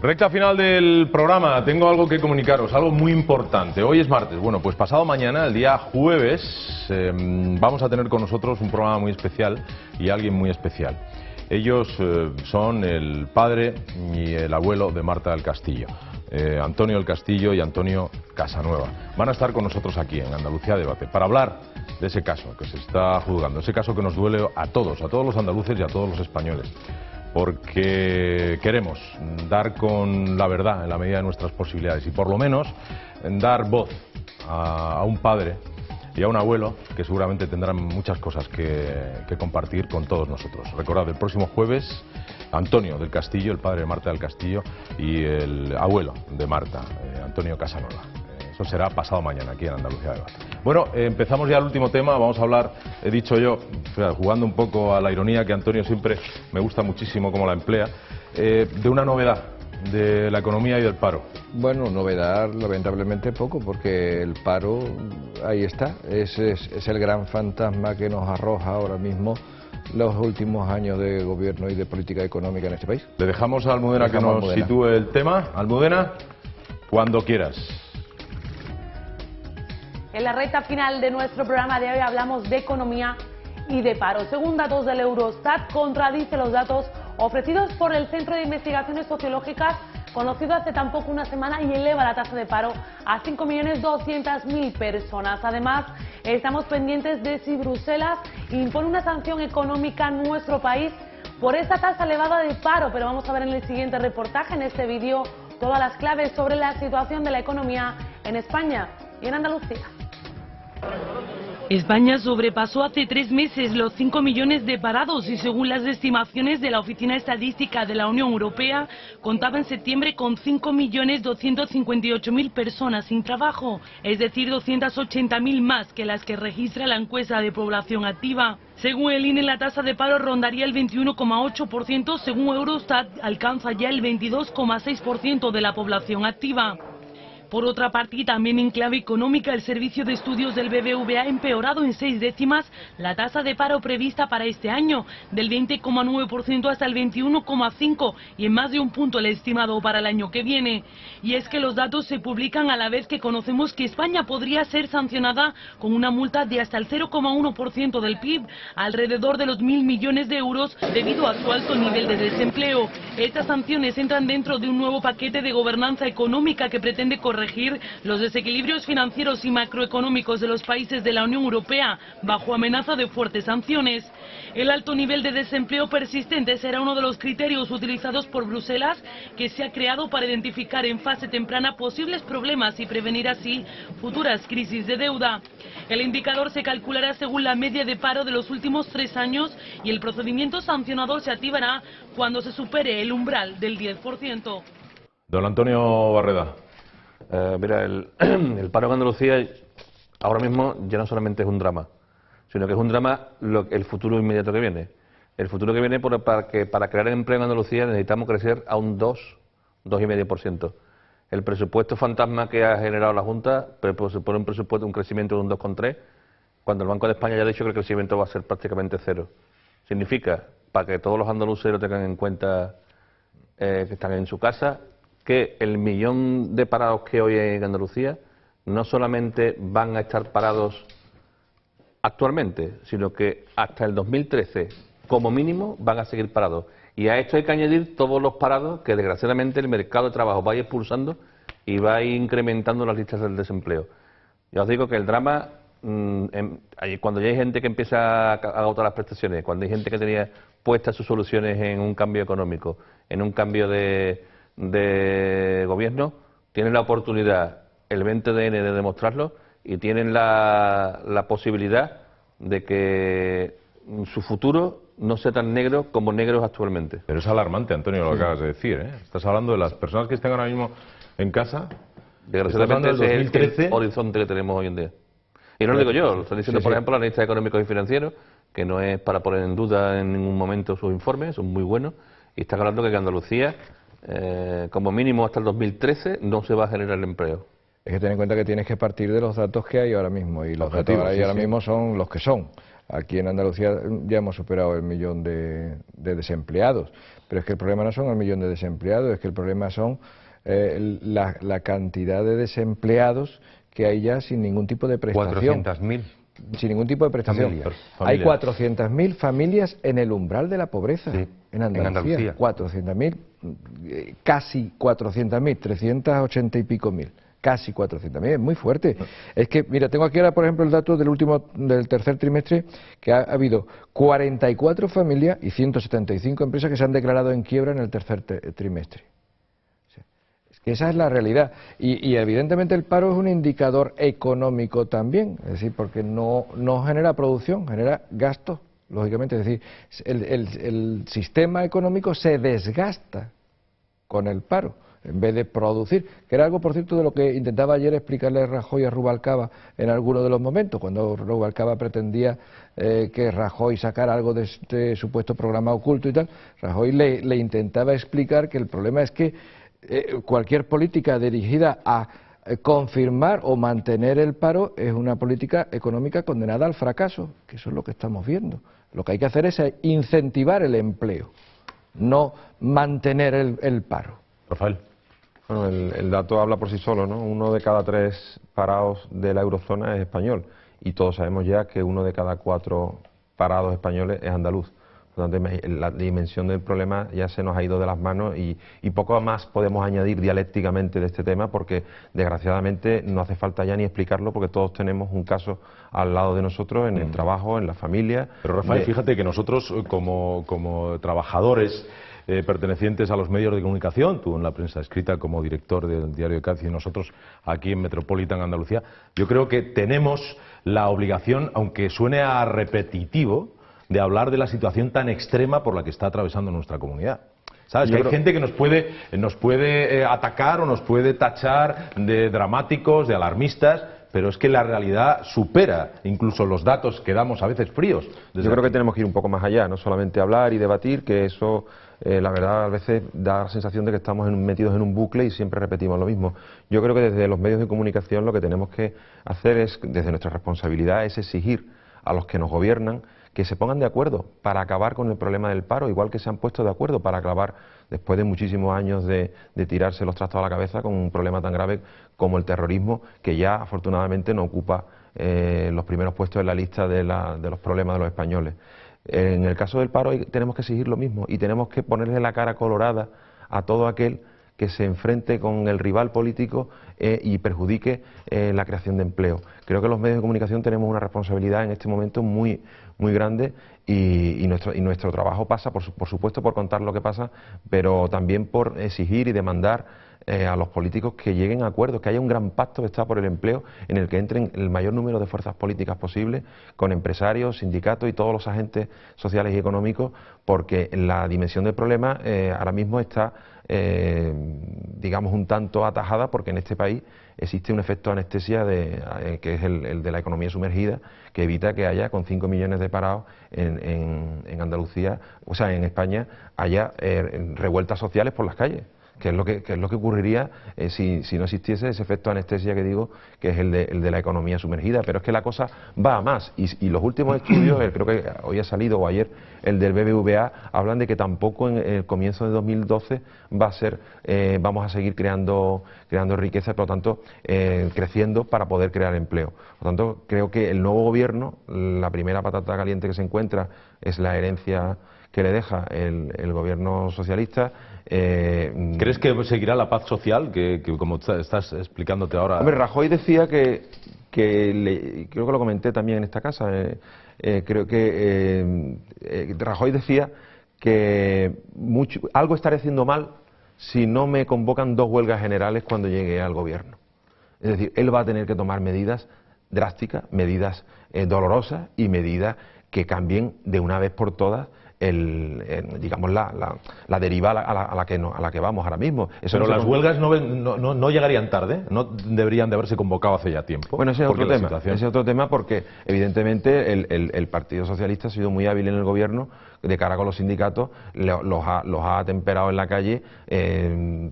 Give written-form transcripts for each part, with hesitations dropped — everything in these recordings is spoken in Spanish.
Recta final del programa, tengo algo que comunicaros, algo muy importante. Hoy es martes, bueno, pues pasado mañana, el día jueves, vamos a tener con nosotros un programa muy especial y alguien muy especial. Ellos son el padre y el abuelo de Marta del Castillo, Antonio del Castillo y Antonio Casanueva. Van a estar con nosotros aquí en Andalucía Debate para hablar de ese caso que se está juzgando, ese caso que nos duele a todos los andaluces y a todos los españoles. Porque queremos dar con la verdad en la medida de nuestras posibilidades y por lo menos dar voz a un padre y a un abuelo que seguramente tendrán muchas cosas que compartir con todos nosotros. Recordad, el próximo jueves, Antonio del Castillo, el padre de Marta del Castillo, y el abuelo de Marta, Antonio Casanueva. Eso será pasado mañana aquí en Andalucía Debate. Bueno, empezamos ya el último tema. Vamos a hablar, he dicho yo, jugando un poco a la ironía que Antonio siempre me gusta muchísimo cómo la emplea, de una novedad de la economía y del paro. Bueno, novedad lamentablemente poco, porque el paro ahí está, es el gran fantasma que nos arroja ahora mismo los últimos años de gobierno y de política económica en este país. Le dejamos a Almudena que nos sitúe el tema. Almudena, cuando quieras. En la recta final de nuestro programa de hoy hablamos de economía y de paro. Según datos del Eurostat, contradice los datos ofrecidos por el Centro de Investigaciones Sociológicas, conocido hace tan poco una semana, y eleva la tasa de paro a 5.200.000 personas. Además, estamos pendientes de si Bruselas impone una sanción económica a nuestro país por esta tasa elevada de paro. Pero vamos a ver en el siguiente reportaje, en este vídeo, todas las claves sobre la situación de la economía en España y en Andalucía. España sobrepasó hace 3 meses los 5 millones de parados y según las estimaciones de la Oficina Estadística de la Unión Europea, contaba en septiembre con 5.258.000 personas sin trabajo, es decir, 280.000 más que las que registra la encuesta de población activa. Según el INE, la tasa de paro rondaría el 21,8%, según Eurostat alcanza ya el 22,6% de la población activa. Por otra parte, y también en clave económica, el Servicio de Estudios del BBVA ha empeorado en 6 décimas la tasa de paro prevista para este año, del 20,9% hasta el 21,5%, y en más de un punto el estimado para el año que viene. Y es que los datos se publican a la vez que conocemos que España podría ser sancionada con una multa de hasta el 0,1% del PIB, alrededor de los 1.000 millones de euros, debido a su alto nivel de desempleo. Estas sanciones entran dentro de un nuevo paquete de gobernanza económica que pretende corregir los desequilibrios financieros y macroeconómicos de los países de la Unión Europea, bajo amenaza de fuertes sanciones. El alto nivel de desempleo persistente será uno de los criterios utilizados por Bruselas, que se ha creado para identificar en fase temprana posibles problemas y prevenir así futuras crisis de deuda. El indicador se calculará según la media de paro de los últimos 3 años y el procedimiento sancionador se activará cuando se supere el umbral del 10%. Don Antonio Barreda. Mira, el paro en Andalucía ahora mismo ya no solamente es un drama, sino que es un drama el futuro inmediato que viene. El futuro que viene para crear empleo en Andalucía necesitamos crecer a un 2,5%. El presupuesto fantasma que ha generado la Junta supone un crecimiento de un 2,3%, cuando el Banco de España ya ha dicho que el crecimiento va a ser prácticamente cero. Significa, para que todos los andaluces lo tengan en cuenta, que están en su casa, que el 1.000.000 de parados que hoy hay en Andalucía no solamente van a estar parados actualmente, sino que hasta el 2013, como mínimo, van a seguir parados. Y a esto hay que añadir todos los parados que desgraciadamente el mercado de trabajo va a ir expulsando y va a ir incrementando las listas del desempleo. Ya os digo que el drama, cuando ya hay gente que empieza a agotar las prestaciones, cuando hay gente que tenía puestas sus soluciones en un cambio económico, en un cambio de gobierno, tienen la oportunidad el 20 de demostrarlo y tienen la posibilidad de que su futuro no sea tan negro como negro es actualmente. Pero es alarmante, Antonio, lo que acabas de decir, ¿eh? Estás hablando de las personas que están ahora mismo en casa. Desgraciadamente ese es el horizonte que tenemos hoy en día. Y no lo digo yo, lo están diciendo, por ejemplo, analistas económicos y financieros, que no es para poner en duda en ningún momento sus informes, son muy buenos, y están hablando que Andalucía, como mínimo hasta el 2013, no se va a generar el empleo. Es que ten en cuenta que tienes que partir de los datos que hay ahora mismo, y los datos que hay ahora mismo son los que son. Aquí en Andalucía ya hemos superado el 1.000.000 de desempleados, pero es que el problema no son el 1.000.000 de desempleados, es que el problema son la cantidad de desempleados que hay ya sin ningún tipo de prestación. 400.000. Sin ningún tipo de prestación. Hay 400.000 familias en el umbral de la pobreza, sí, en Andalucía. 400.000, casi 400.000, 380 y pico mil. Casi 400.000, es muy fuerte. Es que, mira, tengo aquí ahora, por ejemplo, el dato del tercer trimestre, que ha habido 44 familias y 175 empresas que se han declarado en quiebra en el tercer trimestre. Es que esa es la realidad. Y evidentemente el paro es un indicador económico también, es decir, porque no genera producción, genera gastos, lógicamente. Es decir, el sistema económico se desgasta con el paro, en vez de producir, que era algo, por cierto, de lo que intentaba ayer explicarle Rajoy a Rubalcaba en alguno de los momentos, cuando Rubalcaba pretendía que Rajoy sacara algo de este supuesto programa oculto y tal. Rajoy le intentaba explicar que el problema es que cualquier política dirigida a confirmar o mantener el paro es una política económica condenada al fracaso, que eso es lo que estamos viendo. Lo que hay que hacer es incentivar el empleo, no mantener el paro. Rafael. Bueno, el dato habla por sí solo, ¿no? 1 de cada 3 parados de la eurozona es español, y todos sabemos ya que 1 de cada 4 parados españoles es andaluz. Por lo tanto, la dimensión del problema ya se nos ha ido de las manos y poco más podemos añadir dialécticamente de este tema, porque desgraciadamente no hace falta ya ni explicarlo, porque todos tenemos un caso al lado de nosotros en el trabajo, en la familia. Pero Rafael, fíjate que nosotros como trabajadores pertenecientes a los medios de comunicación, tú en la prensa escrita como director del Diario de Cádiz y nosotros aquí en Metropolitan Andalucía, yo creo que tenemos la obligación, aunque suene a repetitivo, de hablar de la situación tan extrema por la que está atravesando nuestra comunidad. ¿Sabes? Que hay gente que nos puede atacar o nos puede tachar de dramáticos, de alarmistas, pero es que la realidad supera incluso los datos que damos a veces fríos. Yo creo que tenemos que ir un poco más allá, no solamente hablar y debatir, que eso, la verdad, a veces da la sensación de que estamos metidos en un bucle y siempre repetimos lo mismo. Yo creo que desde los medios de comunicación lo que tenemos que hacer es, desde nuestra responsabilidad, es exigir a los que nos gobiernan que se pongan de acuerdo para acabar con el problema del paro, igual que se han puesto de acuerdo para acabar, después de muchísimos años de tirarse los trastos a la cabeza, con un problema tan grave como el terrorismo, que ya afortunadamente no ocupa los primeros puestos en la lista de los problemas de los españoles. En el caso del paro tenemos que exigir lo mismo y tenemos que ponerle la cara colorada a todo aquel que se enfrente con el rival político y perjudique la creación de empleo. Creo que los medios de comunicación tenemos una responsabilidad en este momento muy grande y nuestro trabajo pasa, por supuesto, por contar lo que pasa, pero también por exigir y demandar a los políticos que lleguen a acuerdos, que haya un gran pacto de Estado por el empleo en el que entren el mayor número de fuerzas políticas posible, con empresarios, sindicatos y todos los agentes sociales y económicos, porque la dimensión del problema ahora mismo está, digamos, un tanto atajada, porque en este país existe un efecto anestesia que es el de la economía sumergida, que evita que haya, con 5 millones de parados en Andalucía, o sea, en España, haya revueltas sociales por las calles. Que es lo que ocurriría si no existiese ese efecto anestesia que digo, que es el de la economía sumergida. Pero es que la cosa va a más, y los últimos estudios, creo que hoy ha salido, o ayer, el del BBVA, hablan de que tampoco en el comienzo de 2012 vamos a seguir creando riqueza, por lo tanto, creciendo para poder crear empleo. Por lo tanto, creo que el nuevo gobierno, la primera patata caliente que se encuentra es la herencia que le deja el gobierno socialista. ¿Crees que seguirá la paz social, que como estás explicándote ahora? Hombre, Rajoy decía creo que lo comenté también en esta casa, creo que Rajoy decía que algo estaré haciendo mal si no me convocan 2 huelgas generales cuando llegue al gobierno. Es decir, él va a tener que tomar medidas drásticas, medidas dolorosas y medidas que cambien de una vez por todas digamos la deriva a la que vamos ahora mismo. Eso. Pero las huelgas no llegarían tarde, no deberían de haberse convocado hace ya tiempo. Bueno, ese es otro tema. Ese es otro tema, porque evidentemente el Partido Socialista ha sido muy hábil en el gobierno de cara con los sindicatos, los ha atemperado en la calle,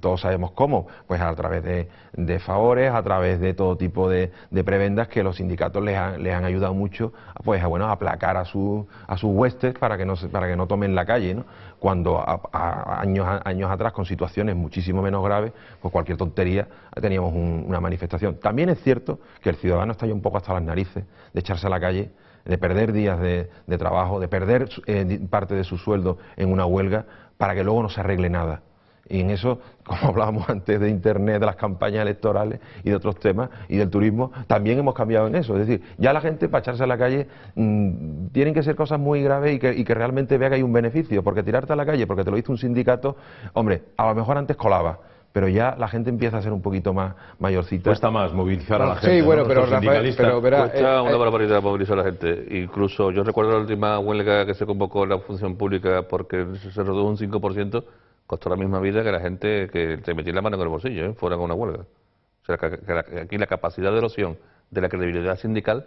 todos sabemos cómo, pues a través de favores, a través de todo tipo de prebendas que los sindicatos les han ayudado mucho, pues a aplacar a sus huestes para que no tomen la calle, ¿no? Cuando años atrás, con situaciones muchísimo menos graves, pues cualquier tontería teníamos una manifestación. También es cierto que el ciudadano está ya un poco hasta las narices de echarse a la calle, de perder días de trabajo, de perder parte de su sueldo en una huelga para que luego no se arregle nada. Y en eso, como hablábamos antes de Internet, de las campañas electorales y de otros temas, y del turismo, también hemos cambiado en eso. Es decir, ya la gente, para echarse a la calle, tienen que ser cosas muy graves y que realmente vea que hay un beneficio, porque tirarte a la calle, porque te lo hizo un sindicato, hombre, a lo mejor antes colaba, pero ya la gente empieza a ser un poquito más mayorcita. Cuesta más movilizar a la gente. Sí, bueno, ¿no? pero Rafael, cuesta una barbaridad movilizar a la gente. Incluso yo recuerdo la última huelga que se convocó en la función pública porque se redujo un 5%, costó la misma vida que la gente que te metía la mano en el bolsillo, fuera con una huelga. O sea, que aquí la capacidad de erosión de la credibilidad sindical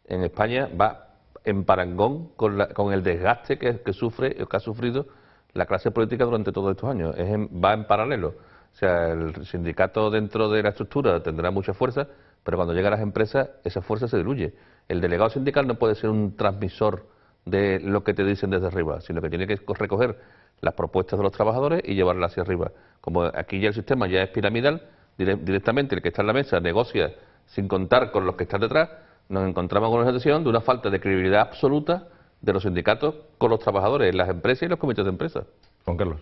en España va en parangón con el desgaste que ha sufrido la clase política durante todos estos años. Va en paralelo. O sea, el sindicato dentro de la estructura tendrá mucha fuerza, pero cuando llega a las empresas, esa fuerza se diluye. El delegado sindical no puede ser un transmisor de lo que te dicen desde arriba, sino que tiene que recoger las propuestas de los trabajadores y llevarlas hacia arriba. Como aquí ya el sistema ya es piramidal, directamente el que está en la mesa negocia sin contar con los que están detrás, nos encontramos con una situación de una falta de credibilidad absoluta de los sindicatos con los trabajadores, las empresas y los comités de empresa. Juan Carlos.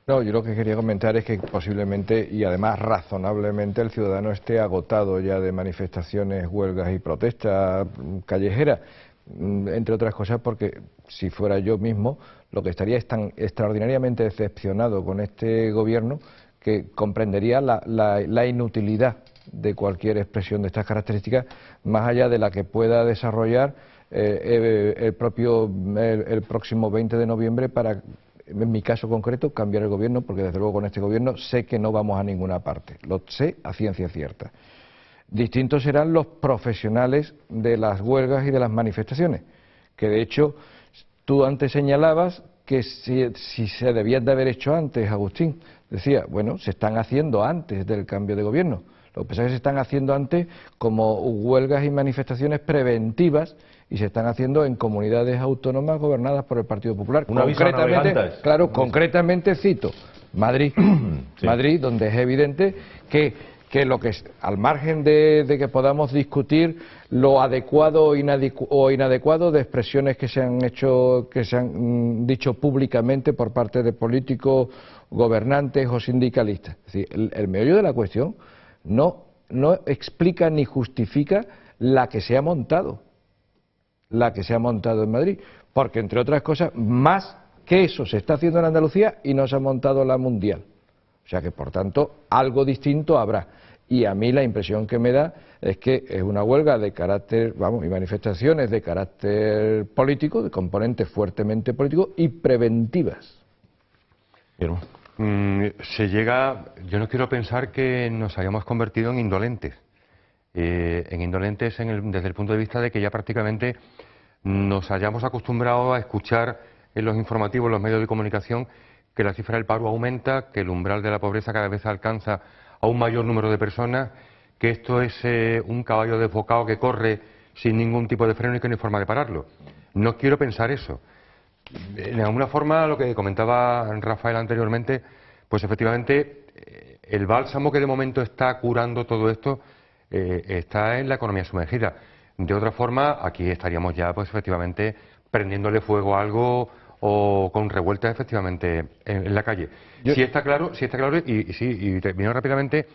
No, yo lo que quería comentar es que posiblemente, y además razonablemente, el ciudadano esté agotado ya de manifestaciones, huelgas y protestas callejeras, entre otras cosas porque si fuera yo mismo, lo que estaría es tan extraordinariamente decepcionado con este gobierno que comprendería la inutilidad de cualquier expresión de estas características, más allá de la que pueda desarrollar el próximo 20 de noviembre para, en mi caso concreto, cambiar el gobierno, porque desde luego con este gobierno sé que no vamos a ninguna parte, lo sé a ciencia cierta. Distintos serán los profesionales de las huelgas y de las manifestaciones, que de hecho tú antes señalabas que si se debían de haber hecho antes, Agustín. Decía, bueno, se están haciendo antes del cambio de gobierno. Lo que pasa es que se están haciendo antes como huelgas y manifestaciones preventivas y se están haciendo en comunidades autónomas gobernadas por el Partido Popular. Concretamente cito Madrid, sí. Madrid, donde es evidente que lo que es, al margen de que podamos discutir lo adecuado o inadecuado de expresiones que se han dicho públicamente por parte de políticos, gobernantes o sindicalistas. Es decir, el meollo de la cuestión no explica ni justifica la que se ha montado en Madrid, porque entre otras cosas, más que eso se está haciendo en Andalucía y no se ha montado la mundial. O sea que, por tanto, algo distinto habrá. Y a mí la impresión que me da es que es una huelga de carácter, y manifestaciones de carácter político, de componente fuertemente político y preventivas. Guillermo. Yo no quiero pensar que nos hayamos convertido en indolentes. Desde el punto de vista de que ya prácticamente nos hayamos acostumbrado a escuchar en los informativos, en los medios de comunicación, que la cifra del paro aumenta, que el umbral de la pobreza cada vez alcanza a un mayor número de personas, que esto es un caballo desbocado que corre sin ningún tipo de freno y que no hay forma de pararlo. No quiero pensar eso. De alguna forma, lo que comentaba Rafael anteriormente, pues efectivamente el bálsamo que de momento está curando todo esto está en la economía sumergida. De otra forma, aquí estaríamos ya, pues efectivamente, prendiéndole fuego a algo o con revueltas efectivamente en la calle. Sí está claro, y termino rápidamente,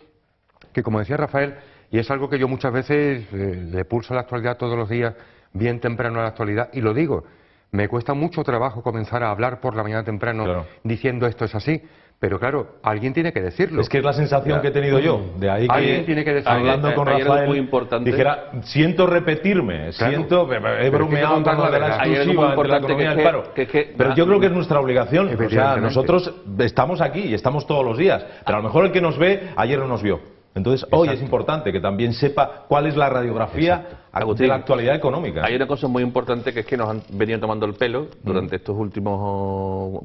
que como decía Rafael, y es algo que yo muchas veces le pulso a la actualidad todos los días, bien temprano a la actualidad, y lo digo, me cuesta mucho trabajo comenzar a hablar por la mañana temprano, claro, diciendo esto es así. Pero claro, alguien tiene que decirlo. Es que es la sensación que he tenido yo. De ahí alguien tiene que decirlo. Hablando con Rafael, muy importante. Dijera, siento repetirme, claro, he bromeado con lo de la exclusiva de la economía del paro. Pero yo creo que es nuestra obligación. O sea, nosotros estamos aquí y estamos todos los días. Pero a lo mejor el que nos ve, ayer no nos vio. Entonces, hoy es importante que también sepa cuál es la radiografía de la actualidad económica. Hay una cosa muy importante que es que nos han venido tomando el pelo durante estos últimos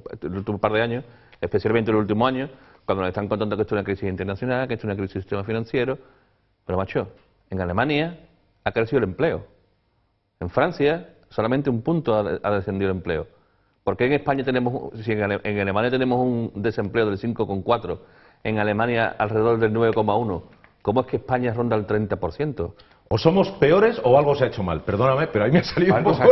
par de años, especialmente en el último año, cuando nos están contando que esto es una crisis internacional, que esto es una crisis del sistema financiero. Pero, macho, en Alemania ha crecido el empleo. En Francia solamente un punto ha descendido el empleo. ¿Por qué en España tenemos, si en Alemania tenemos un desempleo del 5,4, en Alemania alrededor del 9,1? ¿Cómo es que España ronda el 30%? O somos peores o algo se ha hecho mal. Perdóname, pero ahí me ha salido un poco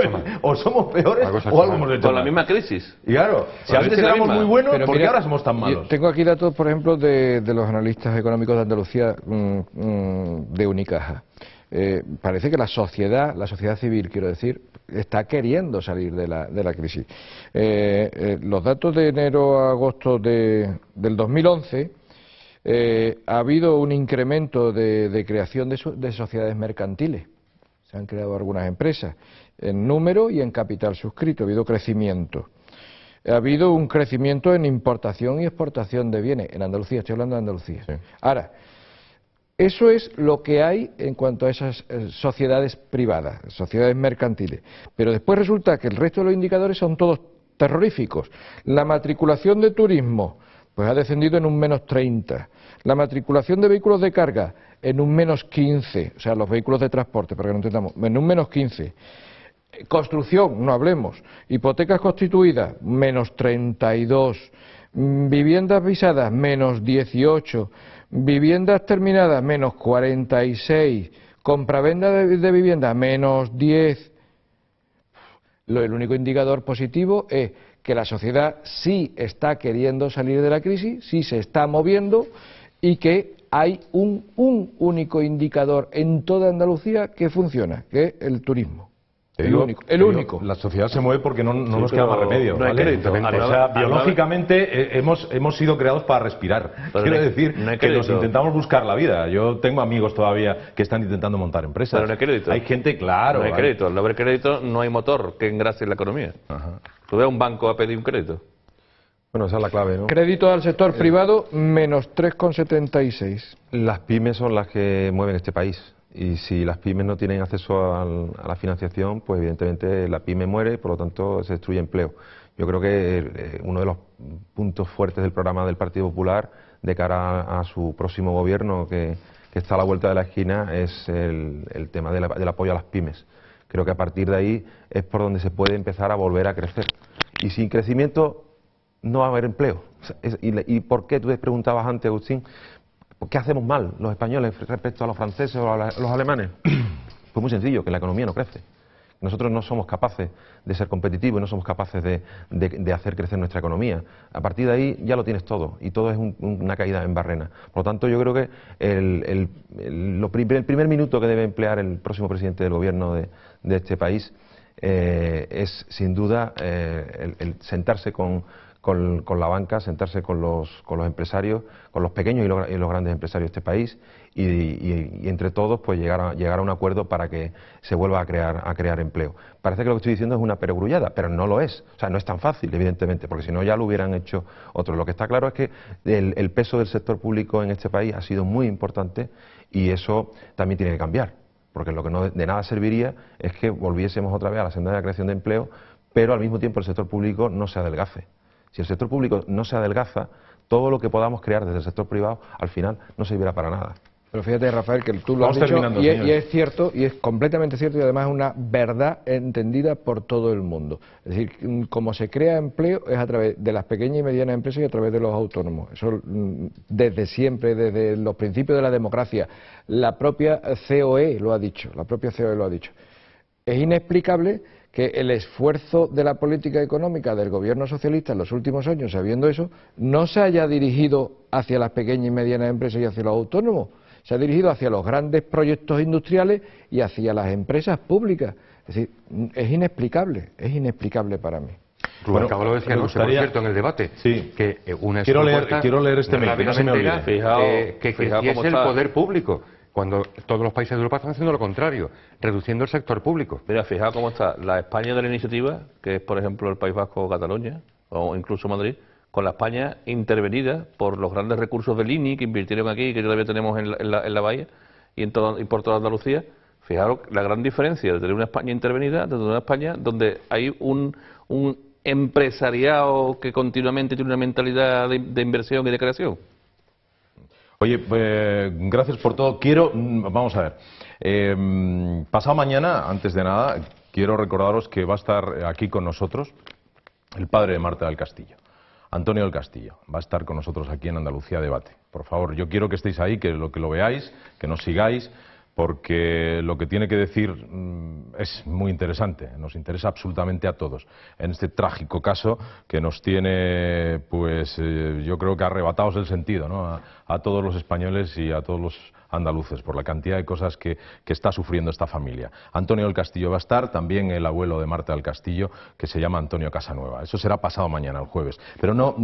o somos peores o algo hemos hecho Con mal. la misma crisis. Y claro, si antes éramos muy buenos, ¿por qué ahora somos tan malos? Tengo aquí datos, por ejemplo, de los analistas económicos de Andalucía de Unicaja. Parece que la sociedad civil, quiero decir, está queriendo salir de la crisis. Los datos de enero a agosto del 2011, ha habido un incremento de creación de sociedades mercantiles. Se han creado algunas empresas en número y en capital suscrito, ha habido crecimiento. Ha habido un crecimiento en importación y exportación de bienes, en Andalucía, estoy hablando de Andalucía. Sí. Ahora, eso es lo que hay en cuanto a esas sociedades privadas, sociedades mercantiles. Pero después resulta que el resto de los indicadores son todos terroríficos. La matriculación de turismo pues ha descendido en un menos 30. La matriculación de vehículos de carga en un menos 15. O sea, los vehículos de transporte, para que no entendamos, en un menos 15. Construcción, no hablemos. Hipotecas constituidas, menos 32. Viviendas visadas, menos 18. Viviendas terminadas, menos 46, compraventa de vivienda, menos 10. El único indicador positivo es que la sociedad sí está queriendo salir de la crisis, sí se está moviendo y que hay un único indicador en toda Andalucía que funciona, que es el turismo. El único. La sociedad se mueve porque no nos queda más remedio. No hay crédito. O sea, biológicamente hemos sido creados para respirar. Quiero decir que nos intentamos buscar la vida. Yo tengo amigos todavía que están intentando montar empresas. Pero no hay crédito. Hay gente, claro. No hay crédito. Al no haber crédito no hay motor que engrase la economía. Ajá. Tú ves a un banco a pedir un crédito. Bueno, esa es la clave, ¿no? Crédito al sector privado, menos 3,76. Las pymes son las que mueven este país. Y si las pymes no tienen acceso a la financiación, pues evidentemente la pyme muere y por lo tanto se destruye empleo. Yo creo que uno de los puntos fuertes del programa del Partido Popular de cara a su próximo gobierno, que está a la vuelta de la esquina, es el tema del apoyo a las pymes. Creo que a partir de ahí es por donde se puede empezar a volver a crecer. Y sin crecimiento no va a haber empleo. ¿Y por qué? Tú te preguntabas antes, Agustín, ¿qué hacemos mal los españoles respecto a los franceses o a los alemanes? Pues muy sencillo, que la economía no crece. Nosotros no somos capaces de ser competitivos y no somos capaces de hacer crecer nuestra economía. A partir de ahí ya lo tienes todo y todo es una caída en barrena. Por lo tanto, yo creo que el primer minuto que debe emplear el próximo presidente del gobierno de este país es sin duda el sentarse con la banca, sentarse con los empresarios, con los pequeños y los grandes empresarios de este país y entre todos pues llegar a un acuerdo para que se vuelva a crear empleo. Parece que lo que estoy diciendo es una perogrullada, pero no lo es. O sea, no es tan fácil, evidentemente, porque si no ya lo hubieran hecho otros. Lo que está claro es que el peso del sector público en este país ha sido muy importante y eso también tiene que cambiar, porque lo que de nada serviría es que volviésemos otra vez a la senda de la creación de empleo, pero al mismo tiempo el sector público no se adelgace. Si el sector público no se adelgaza, todo lo que podamos crear desde el sector privado, al final, no servirá para nada. Pero fíjate, Rafael, que tú lo has dicho y es cierto, y es completamente cierto, y además es una verdad entendida por todo el mundo. Es decir, como se crea empleo es a través de las pequeñas y medianas empresas y a través de los autónomos. Eso desde siempre, desde los principios de la democracia. La propia COE lo ha dicho, Es inexplicable que el esfuerzo de la política económica del gobierno socialista en los últimos años, sabiendo eso, no se haya dirigido hacia las pequeñas y medianas empresas y hacia los autónomos, se ha dirigido hacia los grandes proyectos industriales y hacia las empresas públicas. Es decir, es inexplicable para mí. Rubén Cabo lo decía, por cierto, en el debate, sí, que una quiero leer este mail, que no se me olvide. Que es el poder público, cuando todos los países de Europa están haciendo lo contrario, reduciendo el sector público. Mira, fijaos cómo está la España de la iniciativa, que es, por ejemplo, el País Vasco o Cataluña, o incluso Madrid, con la España intervenida por los grandes recursos del INI que invirtieron aquí y que todavía tenemos en la bahía y por toda Andalucía. Fijaros la gran diferencia de tener una España intervenida, de tener una España donde hay un empresariado que continuamente tiene una mentalidad de inversión y de creación. Oye, gracias por todo. Vamos a ver, pasado mañana, antes de nada, quiero recordaros que va a estar aquí con nosotros el padre de Marta del Castillo, Antonio del Castillo. Va a estar con nosotros aquí en Andalucía Debate. Por favor, yo quiero que estéis ahí, que lo veáis, que nos sigáis, porque lo que tiene que decir es muy interesante, nos interesa absolutamente a todos, en este trágico caso que nos tiene, pues yo creo que arrebatados el sentido, ¿no? A todos los españoles y a todos los andaluces, por la cantidad de cosas que está sufriendo esta familia. Antonio del Castillo va a estar, también el abuelo de Marta del Castillo, que se llama Antonio Casanueva. Eso será pasado mañana, el jueves. Pero no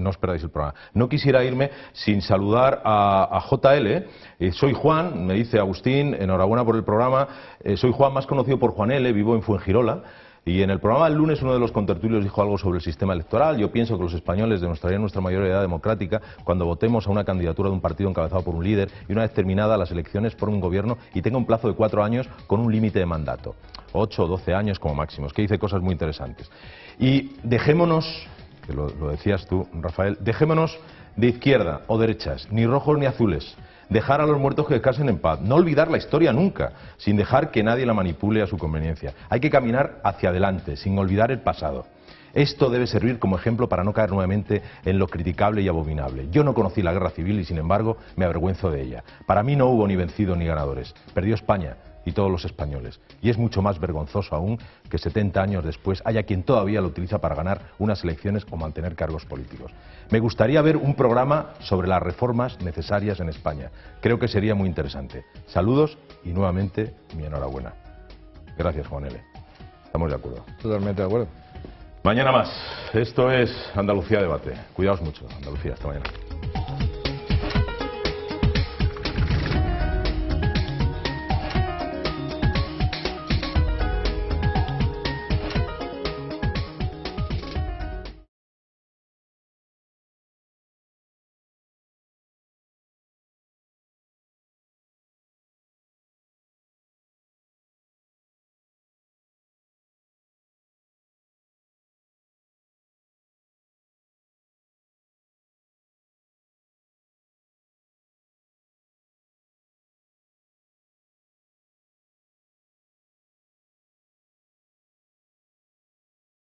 os perdáis el programa. No quisiera irme sin saludar a JL. Soy Juan, me dice Agustín, enhorabuena por el programa. Soy Juan, más conocido por Juan L., vivo en Fuengirola. Y en el programa del lunes uno de los contertulios dijo algo sobre el sistema electoral. Yo pienso que los españoles demostrarían nuestra mayor edad democrática cuando votemos a una candidatura de un partido encabezado por un líder y una vez terminadas las elecciones por un gobierno y tenga un plazo de 4 años con un límite de mandato. 8 o 12 años como máximos, que dice cosas muy interesantes. Y dejémonos, que lo decías tú, Rafael, dejémonos de izquierda o derechas, ni rojos ni azules. Dejar a los muertos que descansen en paz, no olvidar la historia nunca, sin dejar que nadie la manipule a su conveniencia. Hay que caminar hacia adelante, sin olvidar el pasado. Esto debe servir como ejemplo para no caer nuevamente en lo criticable y abominable. Yo no conocí la guerra civil y, sin embargo, me avergüenzo de ella. Para mí no hubo ni vencidos ni ganadores. Perdió España y todos los españoles. Y es mucho más vergonzoso aún que 70 años después haya quien todavía lo utiliza para ganar unas elecciones o mantener cargos políticos. Me gustaría ver un programa sobre las reformas necesarias en España. Creo que sería muy interesante. Saludos y nuevamente mi enhorabuena. Gracias, Juan L. Estamos de acuerdo. Totalmente de acuerdo. Mañana más. Esto es Andalucía Debate. Cuidaos mucho, Andalucía. Hasta mañana.